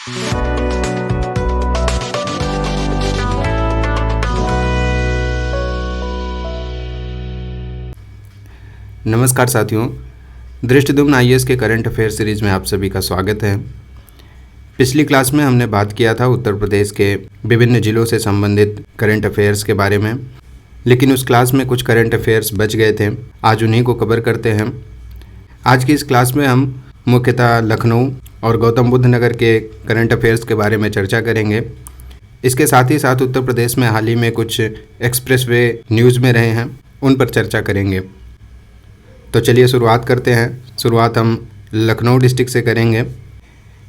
नमस्कार साथियों, दृष्टिद्युम्न आईएएस के करंट अफेयर सीरीज में आप सभी का स्वागत है। पिछली क्लास में हमने बात किया था उत्तर प्रदेश के विभिन्न जिलों से संबंधित करंट अफेयर्स के बारे में, लेकिन उस क्लास में कुछ करंट अफेयर्स बच गए थे। आज उन्हीं को कवर करते हैं। आज की इस क्लास में हम मुख्यतः लखनऊ और गौतम बुद्ध नगर के करंट अफेयर्स के बारे में चर्चा करेंगे। इसके साथ ही साथ उत्तर प्रदेश में हाल ही में कुछ एक्सप्रेसवे न्यूज़ में रहे हैं, उन पर चर्चा करेंगे। तो चलिए शुरुआत करते हैं। शुरुआत हम लखनऊ डिस्ट्रिक्ट से करेंगे।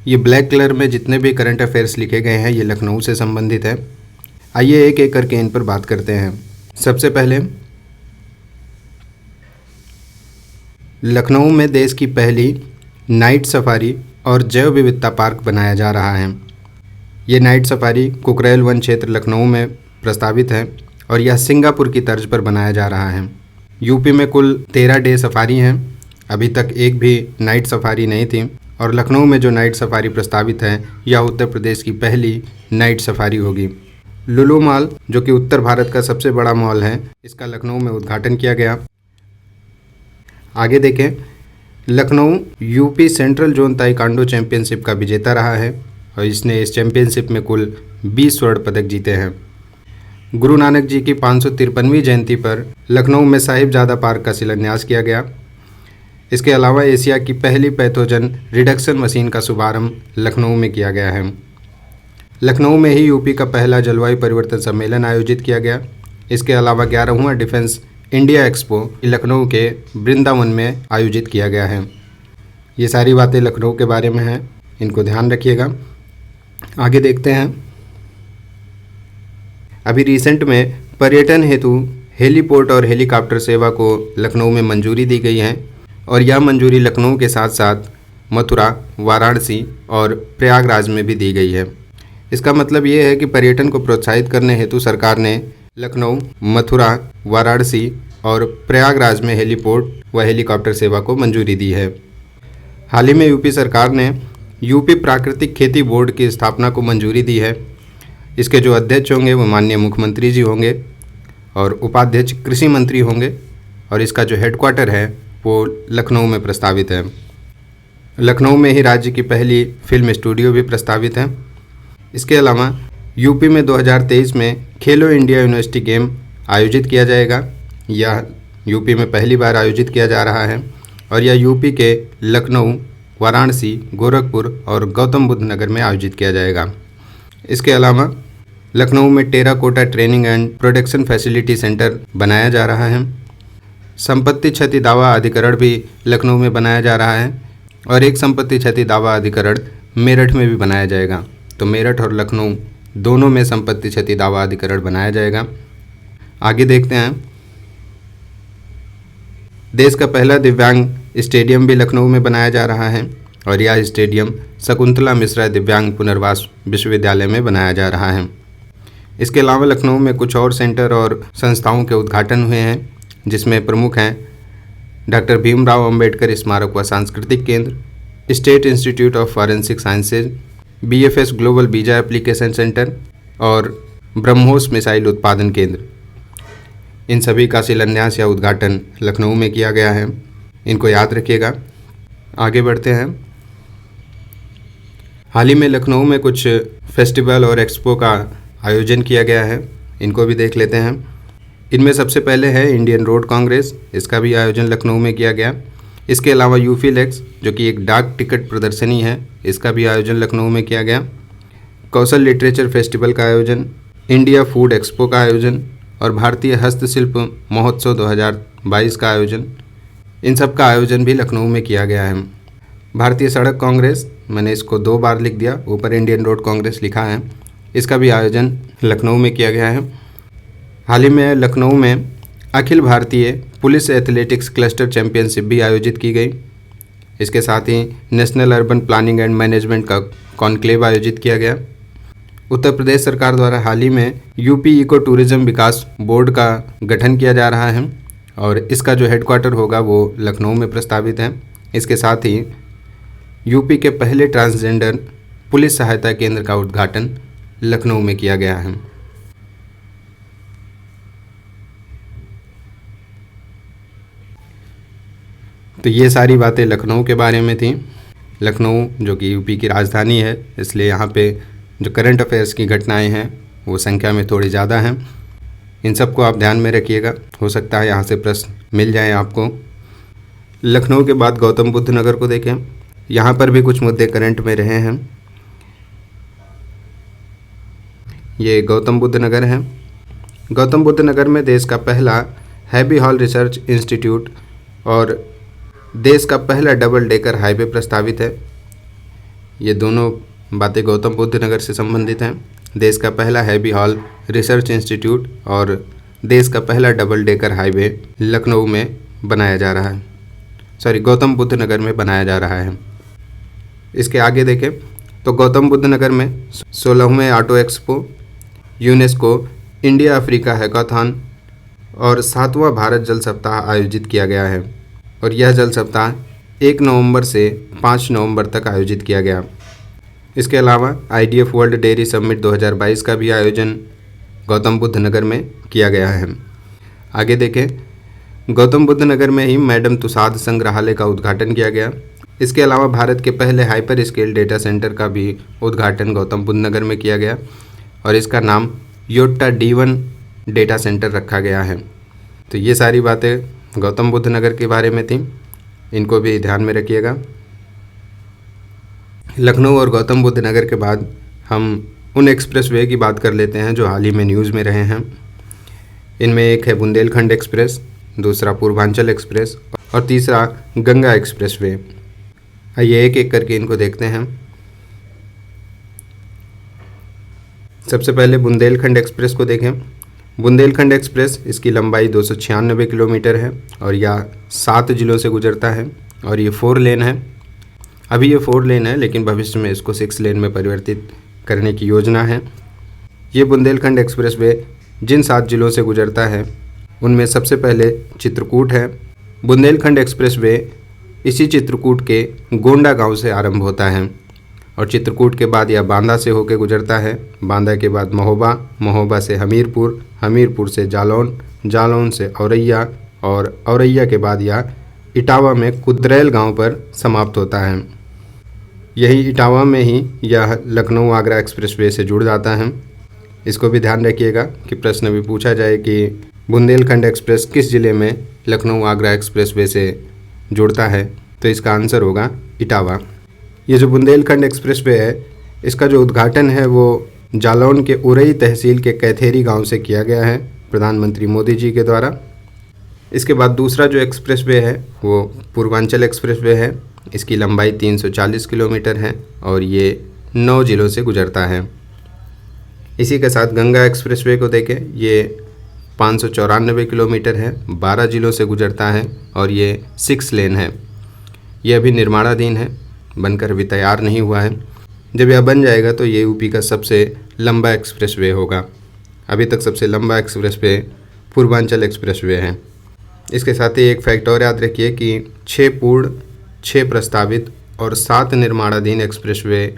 ये ब्लैक कलर में जितने भी करंट अफेयर्स लिखे गए हैं ये लखनऊ से संबंधित है। आइए एक एक करके इन पर बात करते हैं। सबसे पहले लखनऊ में देश की पहली नाइट सफारी और जैव विविधता पार्क बनाया जा रहा है। ये नाइट सफारी कुकरेल वन क्षेत्र लखनऊ में प्रस्तावित है और यह सिंगापुर की तर्ज पर बनाया जा रहा है। यूपी में कुल 13 डे सफारी हैं। अभी तक एक भी नाइट सफारी नहीं थी और लखनऊ में जो नाइट सफारी प्रस्तावित है यह उत्तर प्रदेश की पहली नाइट सफारी होगी। लुलु मॉल, जो कि उत्तर भारत का सबसे बड़ा मॉल है, इसका लखनऊ में उद्घाटन किया गया। आगे देखें, Lucknow UP central zone taekwondo championship का विजेता रहा है और इसने इस चैंपियनशिप में कुल 20 स्वर्ण पदक जीते हैं। गुरु नानक जी की 553वीं जयंती पर लखनऊ में साहिबजादा पार्क का शिलान्यास किया गया। इसके अलावा एशिया की पहली पैथोजन रिडक्शन मशीन का शुभारंभ लखनऊ में किया गया है। लखनऊ में ही यूपी का पहला जलवायु परिवर्तन सम्मेलन आयोजित किया गया। इसके अलावा 11वां डिफेंस इंडिया एक्सपो लखनऊ के वृंदावन में आयोजित किया गया है। ये सारी बातें लखनऊ के बारे में हैं, इनको ध्यान रखिएगा। आगे देखते हैं। अभी रिसेंट में पर्यटन हेतु हेलीपोर्ट और हेलीकॉप्टर सेवा को लखनऊ में मंजूरी दी गई है और यह मंजूरी लखनऊ के साथ साथ मथुरा, वाराणसी और प्रयागराज में भी दी गई है। इसका मतलब ये है कि पर्यटन को प्रोत्साहित करने हेतु सरकार ने लखनऊ, मथुरा, वाराणसी और प्रयागराज में हेलीपोर्ट व हेलीकॉप्टर सेवा को मंजूरी दी है। हाल ही में यूपी सरकार ने यूपी प्राकृतिक खेती बोर्ड की स्थापना को मंजूरी दी है। इसके जो अध्यक्ष होंगे वो माननीय मुख्यमंत्री जी होंगे और उपाध्यक्ष कृषि मंत्री होंगे और इसका जो हेडक्वार्टर है वो लखनऊ में प्रस्तावित है। लखनऊ में ही राज्य की पहली फिल्म स्टूडियो भी प्रस्तावित है। इसके अलावा यूपी में 2023 में खेलो इंडिया यूनिवर्सिटी गेम आयोजित किया जाएगा। यह यूपी में पहली बार आयोजित किया जा रहा है और यह यूपी के लखनऊ, वाराणसी, गोरखपुर और गौतम बुद्ध नगर में आयोजित किया जाएगा। इसके अलावा लखनऊ में terracotta training and production facility centre बनाया जा रहा है। संपत्ति क्षति दावा अधिकरण भी लखनऊ में बनाया जा रहा है और एक संपत्ति क्षति दावा अधिकरण मेरठ में भी बनाया जाएगा। तो मेरठ और लखनऊ दोनों में संपत्ति क्षति दावा अधिकरण बनाया जाएगा। आगे देखते हैं। देश का पहला दिव्यांग स्टेडियम भी लखनऊ में बनाया जा रहा है और यह स्टेडियम शकुंतला मिश्रा दिव्यांग पुनर्वास विश्वविद्यालय में बनाया जा रहा है। इसके अलावा लखनऊ में कुछ और सेंटर और संस्थाओं के उद्घाटन हुए हैं, जिसमें प्रमुख हैं डॉक्टर भीमराव अंबेडकर स्मारक व सांस्कृतिक केंद्र, state institute of forensic sciences, BFS global visa application centre और ब्रह्मोस मिसाइल उत्पादन केंद्र। इन सभी का शिलान्यास या उद्घाटन लखनऊ में किया गया है, इनको याद रखिएगा। आगे बढ़ते हैं। हाल ही में लखनऊ में कुछ फेस्टिवल और एक्सपो का आयोजन किया गया है, इनको भी देख लेते हैं। इनमें सबसे पहले है इंडियन रोड कांग्रेस, इसका भी आयोजन लखनऊ में किया गया। इसके अलावा यूफीलेक्स, जो कि एक डाक टिकट प्रदर्शनी है, इसका भी आयोजन लखनऊ में किया गया। कौशल लिटरेचर फेस्टिवल का आयोजन, इंडिया फूड एक्सपो का आयोजन और भारतीय हस्तशिल्प महोत्सव 2022 का आयोजन, इन सब का आयोजन भी लखनऊ में किया गया है। भारतीय सड़क कांग्रेस, मैंने इसको 2 बार लिख दिया, ऊपर इंडियन रोड कांग्रेस लिखा है, इसका भी आयोजन लखनऊ में किया गया है। हाल ही में लखनऊ में Akhil Bharatiya police athletics cluster championship भी आयोजित की गई। इसके साथ ही national urban planning and management का कॉन्क्लेव आयोजित किया गया। उत्तर प्रदेश सरकार द्वारा हाल ही में यूपी इको टूरिज्म विकास बोर्ड का गठन किया जा रहा है और इसका जो हेडक्वार्टर होगा वो लखनऊ में प्रस्तावित है। इसके साथ ही यूपी के पहले ट्रांसजेंडर पुलिस सहायता केंद्र का उद्घाटन लखनऊ में किया गया है। तो ये सारी बातें लखनऊ के बारे में थी। लखनऊ जो कि यूपी की राजधानी है, इसलिए यहाँ पे जो करंट अफेयर्स की घटनाएं हैं वो संख्या में थोड़ी ज़्यादा हैं। इन सबको आप ध्यान में रखिएगा, हो सकता है यहाँ से प्रश्न मिल जाए आपको। लखनऊ के बाद गौतम बुद्ध नगर को देखें, यहाँ पर भी कुछ मुद्दे करंट में रहे हैं। ये गौतम बुद्ध नगर है। गौतम बुद्ध नगर में देश का पहला हैवी हॉल रिसर्च इंस्टीट्यूट और देश का पहला डबल डेकर हाईवे प्रस्तावित है। ये दोनों बातें गौतम बुद्ध नगर से संबंधित हैं। देश का पहला हैवी हॉल रिसर्च इंस्टीट्यूट और देश का पहला डबल डेकर हाईवे लखनऊ में बनाया जा रहा है, गौतम बुद्ध नगर में बनाया जा रहा है। इसके आगे देखें तो गौतम बुद्ध नगर में 16वें auto expo, UNESCO India Africa hackathon और 7वां भारत जल सप्ताह आयोजित किया गया है और यह जल सप्ताह 1 नवंबर से 5 नवंबर तक आयोजित किया गया। इसके अलावा IDF वर्ल्ड डेयरी समिट 2022 का भी आयोजन गौतम बुद्ध नगर में किया गया है। आगे देखें, गौतम बुद्ध नगर में ही मैडम तुसाद संग्रहालय का उद्घाटन किया गया। इसके अलावा भारत के पहले हाइपर स्केल डेटा सेंटर का भी उद्घाटन गौतम बुद्ध नगर में किया गया और इसका नाम योट्टा D1 डेटा सेंटर रखा गया है। तो ये सारी बातें गौतम बुद्ध नगर के बारे में थी, इनको भी ध्यान में रखिएगा। लखनऊ और गौतम बुद्ध नगर के बाद हम उन एक्सप्रेसवे की बात कर लेते हैं जो हाल ही में न्यूज़ में रहे हैं। इनमें एक है बुंदेलखंड एक्सप्रेस, दूसरा पूर्वांचल एक्सप्रेस और तीसरा गंगा एक्सप्रेसवे। आइए एक एक करके इनको देखते हैं। सबसे पहले बुंदेलखंड एक्सप्रेस को देखें। बुंदेलखंड एक्सप्रेस, इसकी लंबाई 296 किलोमीटर है और यह 7 जिलों से गुजरता है और ये 4 लेन है। अभी ये 4 लेन है, लेकिन भविष्य में इसको 6 लेन में परिवर्तित करने की योजना है। ये बुंदेलखंड एक्सप्रेसवे जिन 7 जिलों से गुजरता है उनमें सबसे पहले चित्रकूट है। बुंदेलखंड एक्सप्रेसवे इसी चित्रकूट के गोंडा गांव से आरंभ होता है और चित्रकूट के बाद यह बांदा से होकर गुजरता है। बांदा के बाद महोबा, महोबा से हमीरपुर, हमीरपुर से जालौन, जालौन से औरैया और औरैया के बाद यह इटावा में कुदरेल गांव पर समाप्त होता है। यही इटावा में ही यह लखनऊ आगरा एक्सप्रेसवे से जुड़ जाता है। इसको भी ध्यान रखिएगा कि प्रश्न भी पूछा जाए कि बुंदेलखंड एक्सप्रेस किस ज़िले में लखनऊ आगरा एक्सप्रेसवे से जुड़ता है, तो इसका आंसर होगा इटावा। ये जो बुंदेलखंड एक्सप्रेसवे है, इसका जो उद्घाटन है वो जालौन के उरई तहसील के कैथेरी गांव से किया गया है प्रधानमंत्री मोदी जी के द्वारा। इसके बाद दूसरा जो एक्सप्रेसवे है वो पूर्वांचल एक्सप्रेसवे है। इसकी लंबाई 340 किलोमीटर है और ये 9 जिलों से गुजरता है। इसी के साथ गंगा एक्सप्रेसवे को देखें, ये 594 किलोमीटर है, 12 जिलों से गुजरता है और ये 6 लेन है। ये अभी निर्माणाधीन है, बनकर अभी तैयार नहीं हुआ है। जब यह बन जाएगा तो ये यूपी का सबसे लंबा एक्सप्रेसवे होगा। अभी तक सबसे लंबा एक्सप्रेसवे पूर्वांचल एक्सप्रेसवे है। इसके साथ ही एक फैक्ट और याद रखिए कि 6 पूर्ण, 6 प्रस्तावित और 7 निर्माणाधीन एक्सप्रेसवे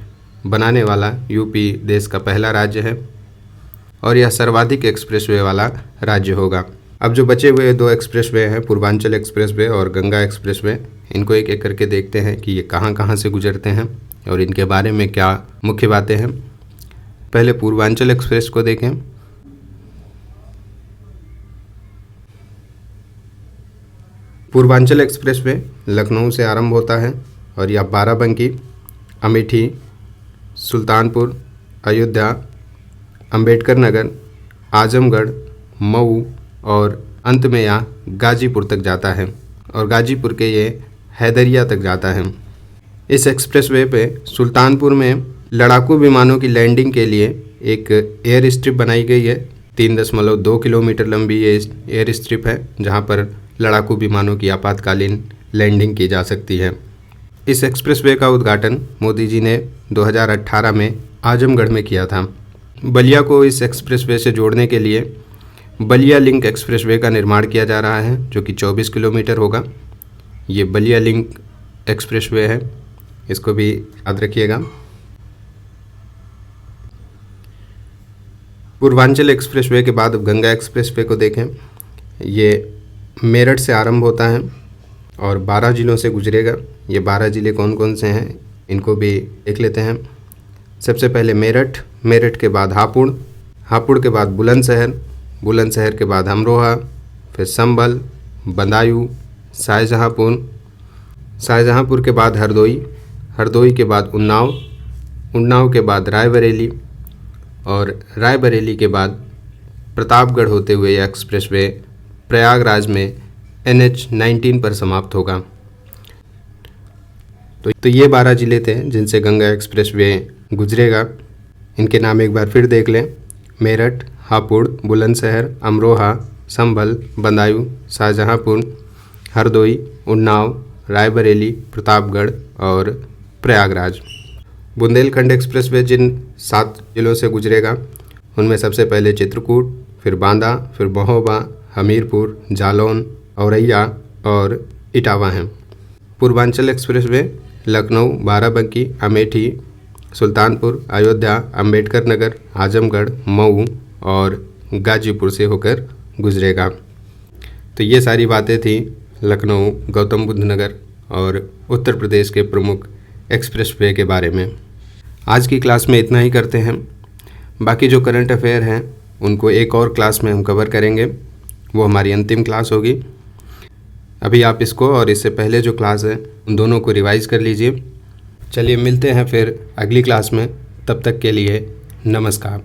बनाने वाला यूपी देश का पहला राज्य है और यह सर्वाधिक एक्सप्रेसवे वाला राज्य होगा। अब जो बचे हुए 2 एक्सप्रेसवे हैं, पूर्वांचल एक्सप्रेसवे और गंगा एक्सप्रेसवे, इनको एक एक करके देखते हैं कि ये कहाँ कहाँ से गुजरते हैं और इनके बारे में क्या मुख्य बातें हैं। पहले पूर्वांचल एक्सप्रेस को देखें। पूर्वांचल एक्सप्रेसवे लखनऊ से आरंभ होता है और यह बाराबंकी, अमेठी, सुल्तानपुर, अयोध्या, अंबेडकर नगर, आजमगढ़, मऊ और अंत में यह गाजीपुर तक जाता है और गाजीपुर के ये हैदरिया तक जाता है। इस एक्सप्रेसवे पे सुल्तानपुर में लड़ाकू विमानों की लैंडिंग के लिए एक एयर स्ट्रिप बनाई गई है। 3.2 किलोमीटर लंबी ये एयर स्ट्रिप है जहाँ पर लड़ाकू विमानों की आपातकालीन लैंडिंग की जा सकती है। इस एक्सप्रेसवे का उद्घाटन मोदी जी ने 2018 में आजमगढ़ में किया था। बलिया को इस एक्सप्रेसवे से जोड़ने के लिए बलिया लिंक एक्सप्रेसवे का निर्माण किया जा रहा है जो कि 24 किलोमीटर होगा। ये बलिया लिंक एक्सप्रेसवे है, इसको भी याद रखिएगा। पूर्वांचल एक्सप्रेसवे के बाद अब गंगा एक्सप्रेसवे को देखें। ये मेरठ से आरंभ होता है और 12 ज़िलों से गुजरेगा। ये 12 ज़िले कौन कौन से हैं इनको भी देख लेते हैं। सबसे पहले मेरठ, मेरठ के बाद हापुड़, हापुड़ के बाद बुलंदशहर, बुलंदशहर के बाद अमरोहा, फिर संभल, बदायूं, शाहजहांपुर, शाहजहांपुर के बाद हरदोई, हरदोई के बाद उन्नाव, उन्नाव के बाद रायबरेली और रायबरेली के बाद प्रतापगढ़ होते हुए यह एक्सप्रेसवे प्रयागराज में NH-19 पर समाप्त होगा। तो ये 12 ज़िले थे जिनसे गंगा एक्सप्रेसवे गुजरेगा। इनके नाम एक बार फिर देख लें। मेरठ, हापुड़, बुलंदशहर, अमरोहा, संभल, बदायूं, शाहजहांपुर, हरदोई, उन्नाव, रायबरेली, प्रतापगढ़ और प्रयागराज। बुंदेलखंड एक्सप्रेसवे जिन 7 ज़िलों से गुजरेगा उनमें सबसे पहले चित्रकूट, फिर बांदा, फिर महोबा, हमीरपुर, जालौन, औरैया और इटावा हैं। पूर्वांचल एक्सप्रेसवे लखनऊ, बाराबंकी, अमेठी, सुल्तानपुर, अयोध्या, अंबेडकर नगर, आजमगढ़, मऊ और गाजीपुर से होकर गुजरेगा। तो ये सारी बातें थी लखनऊ, गौतम बुद्ध नगर और उत्तर प्रदेश के प्रमुख एक्सप्रेसवे के बारे में। आज की क्लास में इतना ही करते हैं। बाकी जो करंट अफेयर हैं उनको एक और क्लास में हम कवर करेंगे, वो हमारी अंतिम क्लास होगी। अभी आप इसको और इससे पहले जो क्लास है उन दोनों को रिवाइज कर लीजिए। चलिए मिलते हैं फिर अगली क्लास में, तब तक के लिए नमस्कार।